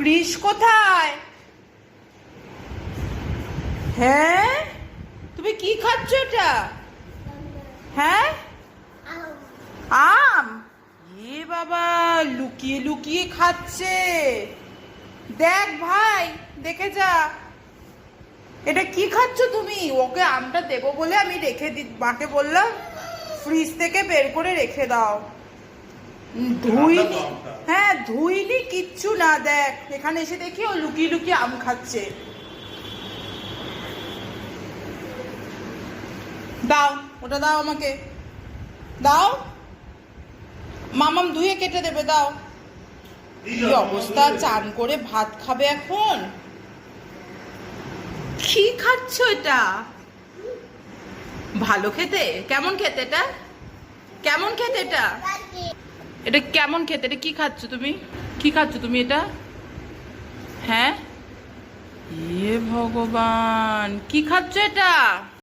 কৃষ কোথায়? হ্যাঁ, তুমি কি খাচ্ছ এটা? হ্যাঁ, আম। এ বাবা, লুকিয়ে লুকিয়ে খাচ্ছে। দেখ ভাই, দেখে যা। এটা কি খাচ্ছ তুমি? ওকে আমটা দেবো বলে আমি মাকে বললাম ফ্রিজ থেকে বের করে রেখে দাও। ধুইনি, হ্যাঁ ধুইনি কিচ্ছু না। দেখ এখানে এসে দেখি ও লুকিয়ে লুকিয়ে আম খাচ্ছে। দাও, ওটা দাও আমাকে, দাও। মামাম ধুয়ে কেটে দেবে, দাও। কি অবস্থা, চান করে ভাত খাবে এখন? কি খাচ্ছ এটা? ভালো খেতে? কেমন খেতে এটা? কেমন খেতে এটা? এটা কেমন খেতে? এটা কি খাচ্ছ তুমি? কি খাচ্ছ তুমি এটা? হ্যাঁ, এ ভগবান, কি খাচ্ছ এটা?